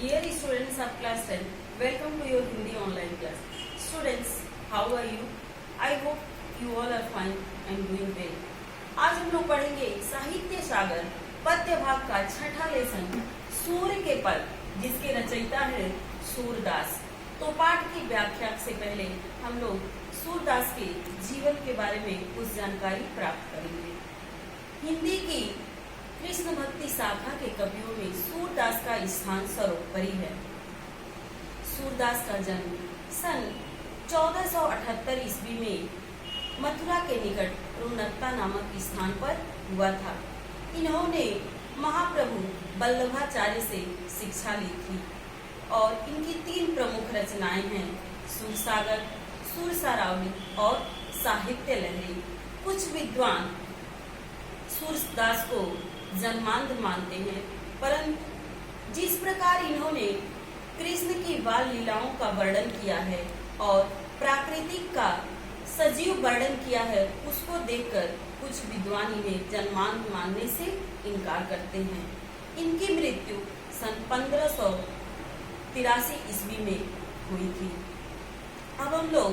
Dear students of class 10, welcome to your Hindi online class. Students, how are you? I hope you all are fine and doing well. आज हम लोग पढ़ेंगे साहित्य सागर पद्य भाग का छठा लेसन सूर्य के पद, जिसके रचयिता है सूरदास। तो पाठ की व्याख्या से पहले हम लोग सूरदास के जीवन के बारे में कुछ जानकारी प्राप्त करेंगे। हिंदी की कृष्ण भक्ति शाखा के कवियों में सूरदास का स्थान सर्वोपरि है। सूरदास का जन्म सन 1478 ईस्वी में मथुरा के निकट रोनकता नामक स्थान पर हुआ था। इन्होंने महाप्रभु वल्लभाचार्य से शिक्षा ली थी और इनकी 3 प्रमुख रचनाएं हैं, सूरसागर, सूरसारावली और साहित्य लहरी। कुछ विद्वान सूरदास को जन्मांध मानते हैं, परंतु जिस प्रकार इन्होंने कृष्ण की बाल लीलाओं का वर्णन किया है और प्राकृतिक का सजीव वर्णन किया है, उसको देखकर कुछ विद्वान इन्हें जन्मांध मानने से इनकार करते हैं। इनकी मृत्यु सन 1583 ईस्वी में हुई थी। अब हम लोग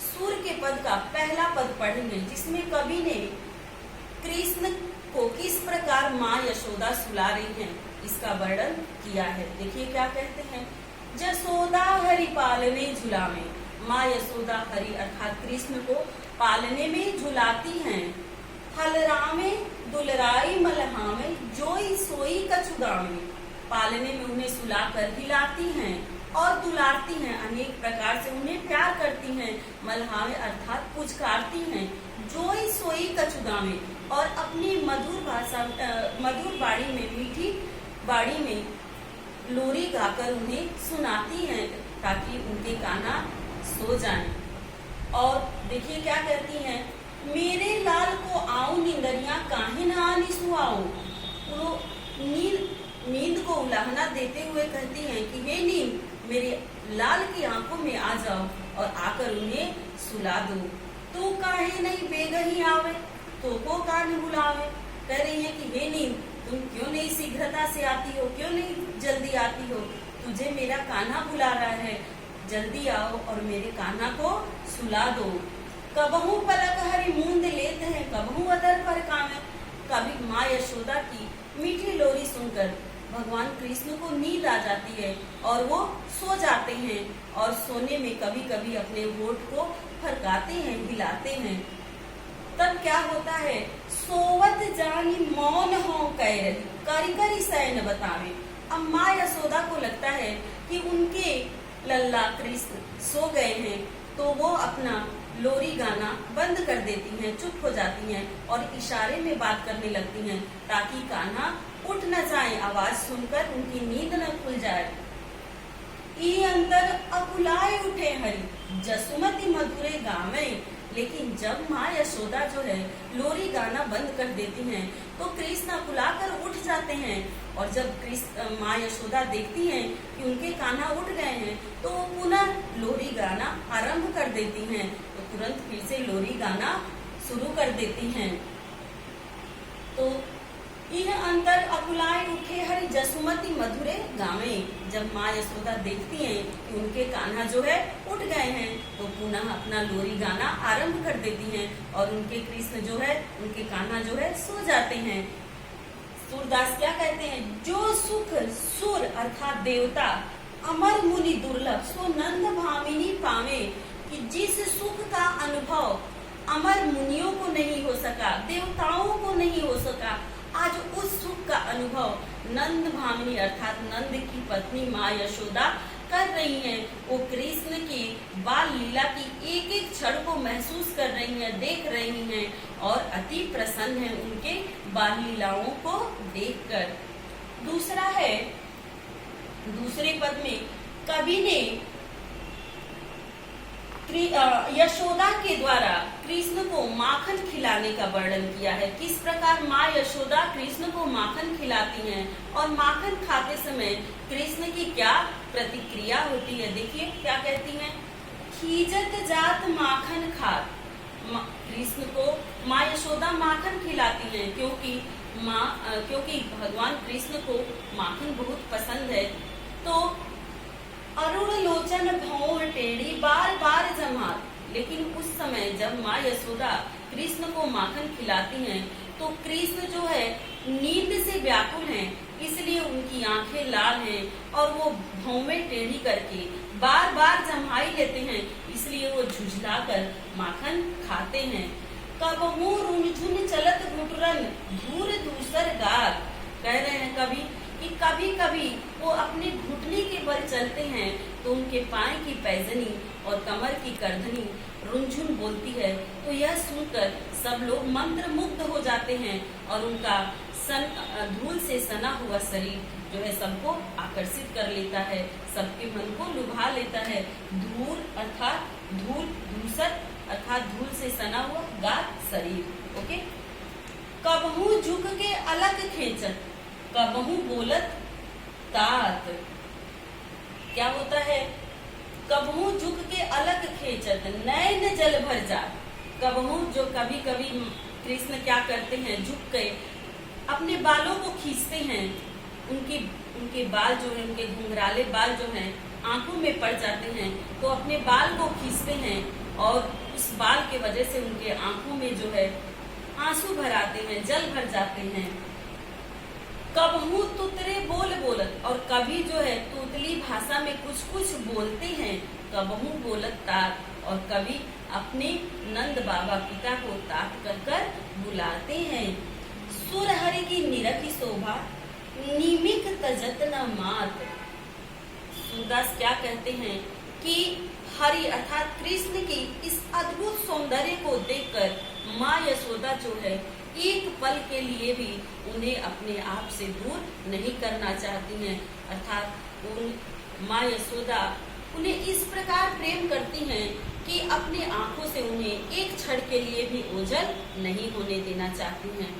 सूर्य के पद का पहला पद पढ़ेंगे, जिसमें कवि ने कृष्ण को किस प्रकार माँ यशोदा सुला रही हैं, इसका वर्णन किया है। देखिए क्या कहते हैं। जसोदा हरि पालने झुलावे, माँ यशोदा हरि अर्थात कृष्ण को पालने में झुलाती हैं। हलरामे दुलराई मलहामे, जोई सोई कछुगावे, पालने में उन्हें सुलाकर हिलाती हैं और दुलारती हैं, अनेक प्रकार से उन्हें प्यार करती हैं। मलहामे अर्थात पुचकारती हैं। जोई सोई कछुगावे, और अपनी मधुर बाड़ी में, मीठी बाड़ी में लोरी गाकर उन्हें सुनाती हैं ताकि उनके काना सो जाएं। और देखिए क्या कहती हैं। मेरे लाल को आओ निंदरिया, काहे न आनी सुआओ। वो नींद को उलाहना देते हुए कहती हैं कि हे नींद, मेरे लाल की आंखों में आ जाओ और आकर उन्हें सुला दो। तू काहे नहीं बेगही आवे, तो को कान बुलावे। कह रही है कि हे नींद, तुम क्यों नहीं शीघ्रता से आती हो, क्यों नहीं जल्दी आती हो। तुझे मेरा कान्हा बुला रहा है, जल्दी आओ और मेरे कान्हा को सुला दो। कबहू पलक हरि मूंद लेते हैं, कबहू अदर पर कामे। कभी माँ यशोदा की मीठी लोरी सुनकर भगवान कृष्ण को नींद आ जाती है और वो सो जाते हैं, और सोने में कभी कभी अपने होठ को फरकाते हैं, हिलाते हैं। तब क्या होता है। सोवत जानी मौन हो कह रही, करी करी सैन बतावे। अब माँ यशोदा को लगता है कि उनके लल्ला कृष्ण सो गए हैं, तो वो अपना लोरी गाना बंद कर देती हैं, चुप हो जाती हैं और इशारे में बात करने लगती हैं ताकि कान्हा उठ न जाए, आवाज सुनकर उनकी नींद न खुल जाए। ई अंतर अकुलाए उठे हरि, जसुमति मधुरे गावे। लेकिन जब माँ यशोदा जो है लोरी गाना बंद कर देती हैं, तो कृष्ण अकुलाकर उठ जाते हैं। और जब माँ यशोदा देखती हैं कि उनके कान्हा उठ गए हैं, तो वो पुनः लोरी गाना आरंभ कर देती हैं, तो तुरंत फिर से लोरी गाना शुरू कर देती हैं। तो यह अंतर अकुलाए उठे हरि, जसुमति मधुरे गावे। जब माँ यशोदा देखती हैं कि उनके कान्हा जो है उठ गए हैं, तो पुनः अपना लोरी गाना आरंभ कर देती हैं और उनके कृष्ण जो है, उनके कान्हा जो है सो जाते हैं। सूरदास क्या कहते हैं। जो सुख सुर अर्थात देवता अमर मुनि दुर्लभ, सो नंद भामिनी पावे। कि जिस सुख का अनुभव अमर मुनियों को नहीं हो सका, देवताओं को नहीं हो सका, आज उस सुख का अनुभव नंद भामिनी अर्थात नंद की पत्नी माँ यशोदा कर रही हैं। वो कृष्ण की बाल लीला की एक एक क्षण को महसूस कर रही हैं, देख रही हैं और अति प्रसन्न हैं उनके बाल लीलाओं को देखकर। दूसरा है, दूसरे पद में कवि ने यशोदा के द्वारा कृष्ण को माखन खिलाने का वर्णन किया है। किस प्रकार माँ यशोदा कृष्ण को माखन खिलाती हैं और माखन खाते समय कृष्ण की क्या प्रतिक्रिया होती है। देखिए क्या कहती हैं। खीजत जात माखन खात, कृष्ण को माँ यशोदा माखन खिलाती हैं क्योंकि भगवान कृष्ण को माखन बहुत पसंद है। तो अरुण लोचन भौं टेढ़ी बार बार जमात। लेकिन उस समय जब माँ यशोदा कृष्ण को माखन खिलाती हैं तो कृष्ण जो है नींद से व्याकुल हैं, इसलिए उनकी आंखें लाल हैं और वो भौमें टेढ़ी करके बार बार जमाई लेते हैं, इसलिए वो झुझलाकर माखन खाते हैं। कबहू रुनझुन चलत घुटरन धूर दूसर गात। कह रहे हैं कभी कि कभी कभी वो अपने घुटने के बल चलते हैं तो उनके पाए की पैजनी और कमर की करधनी रुनझुन बोलती है। तो यह सुनकर सब लोग मंत्र मुग्ध हो जाते हैं और उनका धूल से सना हुआ शरीर जो है सबको आकर्षित कर लेता है, सबके मन को लुभा लेता है। धूल अर्थात धूल, धूसर अर्थात धूल से सना हुआ गात शरीर। ओके। कबहू झुक के अलग खींचत कबहू बोलत तात। क्या होता है? कबहू झुक के अलग खींचत नैन जल भर जा। कबहू जो कभी कभी कृष्ण क्या करते हैं, झुक के अपने बालों को खींचते हैं। उनके बाल जो है, उनके घुंघराले बाल जो हैं आंखों में पड़ जाते हैं, तो अपने बाल को खींचते हैं और उस बाल के वजह से उनके आंखों में जो है आंसू भर आते हैं, जल भर जाते हैं। कबहू तुतरे बोल बोलत, और कभी जो है तूतली भाषा में कुछ कुछ बोलते हैं। कबहू बोलत तात, और कभी अपने नंद बाबा पिता को तात कर कर बुलाते हैं। सुर हरि की निरखी शोभा निमिक तजत न मात। सूरदास क्या कहते हैं कि हरि अर्थात कृष्ण की इस अद्भुत सौंदर्य को देखकर माँ यशोदा जो है एक पल के लिए भी उन्हें अपने आप से दूर नहीं करना चाहती हैं। अर्थात उन माँ यशोदा उन्हें इस प्रकार प्रेम करती हैं कि अपने आंखों से उन्हें एक क्षण के लिए भी ओझल नहीं होने देना चाहती हैं।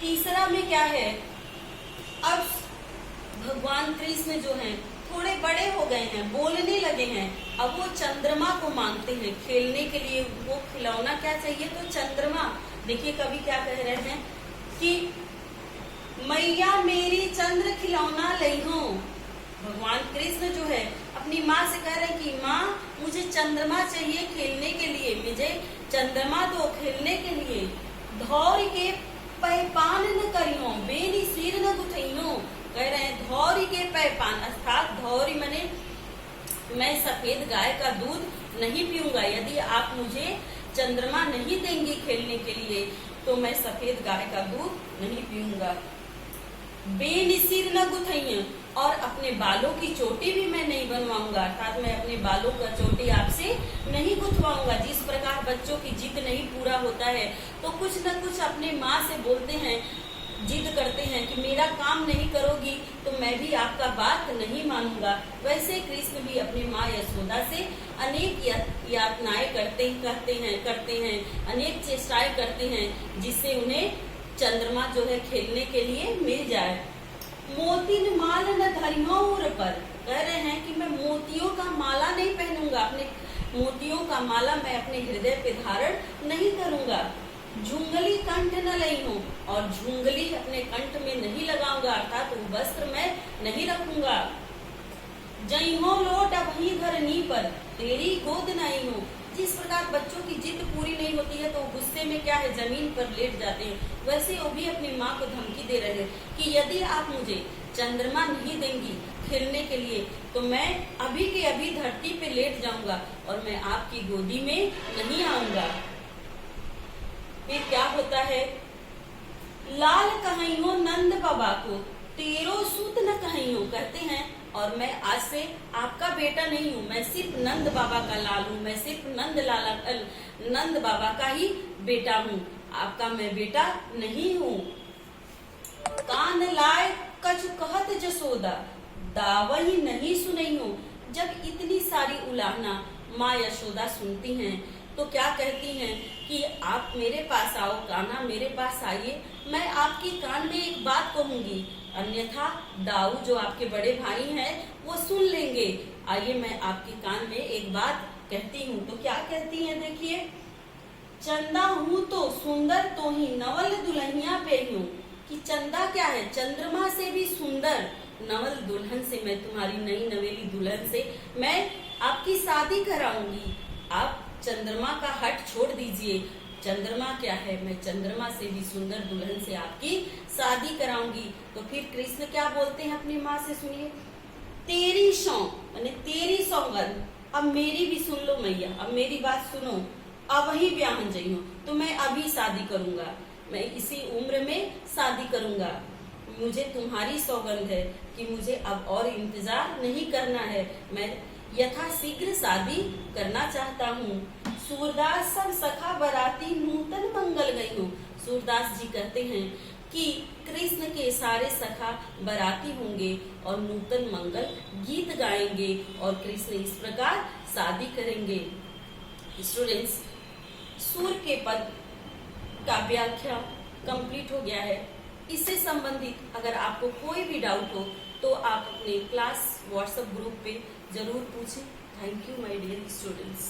तीसरा में क्या है, अब भगवान कृष्ण जो हैं थोड़े बड़े हो गए हैं, बोलने लगे हैं। अब वो चंद्रमा को मांगते हैं खेलने के लिए। वो खिलौना क्या चाहिए, तो चंद्रमा। देखिए कभी क्या कह रहे हैं कि मैया मेरी चंद्र खिलौना लई हो। भगवान कृष्ण जो है अपनी माँ से कह रहे हैं कि माँ मुझे चंद्रमा चाहिए खेलने के लिए, मुझे चंद्रमा दो खेलने के लिए। धौर के पैपान न करियो बेनी सिर न गुथइयो। कह रहे हैं धौरी के पैपान अर्थात धौरी मने मैं सफेद गाय का दूध नहीं पीऊंगा। यदि आप मुझे चंद्रमा नहीं देंगे खेलने के लिए तो मैं सफेद गाय का दूध नहीं पीऊंगा। बेनिसिर न गुथइयो, और अपने बालों की चोटी भी मैं नहीं बनवाऊंगा, अर्थात मैं अपने बालों का चोटी आपसे नहीं गुथवाऊंगा। जिस प्रकार बच्चों की जिद नहीं पूरा होता है तो कुछ न कुछ अपने माँ से बोलते हैं, जिद करते हैं कि मेरा काम नहीं करोगी तो मैं भी आपका बात नहीं मानूंगा। वैसे कृष्ण भी अपनी माँ यशोदा से अनेक यातनाएं करते हैं, अनेक चेष्टाएं करते हैं जिससे उन्हें चंद्रमा जो है खेलने के लिए मिल जाए। मोती माल न धरियों पर, कह रहे हैं कि मैं मोतियों का माला नहीं पहनूंगा, अपने मोतियों का माला मैं अपने हृदय पे धारण नहीं करूंगा। झुंगली कंठ न लई हूँ, और झुंगली अपने कंठ में नहीं लगाऊंगा, अर्थात वो वस्त्र मैं नहीं रखूंगा। जइहो लोट अभी धरनी पर तेरी गोद नहीं हूँ। जिस प्रकार बच्चों की जिद पूरी नहीं होती है तो गुस्से में क्या है जमीन पर लेट जाते हैं, वैसे वो भी अपनी माँ को धमकी दे रहे हैं कि यदि आप मुझे चंद्रमा नहीं देंगी खेलने के लिए तो मैं अभी के अभी धरती पे लेट जाऊंगा और मैं आपकी गोदी में नहीं आऊंगा। फिर क्या होता है, लाल कहियो नंद बाबा को तेरो सूत न कहियो, कहते हैं और मैं आज से आपका बेटा नहीं हूँ, मैं सिर्फ नंद बाबा का लाल हूँ, मैं सिर्फ नंद बाबा का ही बेटा हूँ, आपका मैं बेटा नहीं हूँ। कान लाए कछु कहत जसोदा दावही नहीं सुनई हूँ। जब इतनी सारी उलाहना माँ यशोदा सुनती हैं तो क्या कहती हैं कि आप मेरे पास आओ, कान्हा मेरे पास आइए, मैं आपकी कान में एक बात कहूंगी, अन्यथा दाऊ जो आपके बड़े भाई हैं वो सुन लेंगे। आइए मैं आपके कान में एक बात कहती हूँ। तो क्या कहती हैं, देखिए, चंदा हूँ तो सुंदर तो ही नवल दुल्हनिया पे हूँ, कि चंदा क्या है, चंद्रमा से भी सुंदर नवल दुल्हन से, मैं तुम्हारी नई नवेली दुल्हन से मैं आपकी शादी कराऊंगी। आप चंद्रमा का हट छोड़ दीजिए। चंद्रमा क्या है, मैं चंद्रमा से भी सुंदर दुल्हन से आपकी शादी कराऊंगी। तो फिर कृष्ण क्या बोलते हैं अपनी माँ से, सुनिए, तेरी सौं माने तेरी सौगंध, अब मेरी भी सुन लो मैया, अब मेरी बात सुनो, अब ही ब्याहन जइयो, तो मैं अभी शादी करूंगा, मैं इसी उम्र में शादी करूंगा। मुझे तुम्हारी सौगंध है कि मुझे अब और इंतजार नहीं करना है, मैं यथाशीघ्र शादी करना चाहता हूँ। सूरदास सब सखा बराती नूतन मंगल गई हूँ। सूरदास जी कहते हैं कि कृष्ण के सारे सखा बराती होंगे और नूतन मंगल गीत गाएंगे और कृष्ण इस प्रकार शादी करेंगे। स्टूडेंट्स, सूर के पद का व्याख्या कंप्लीट हो गया है। इससे संबंधित अगर आपको कोई भी डाउट हो तो आप अपने क्लास व्हाट्सएप ग्रुप पे जरूर पूछें। Thank you my dear students.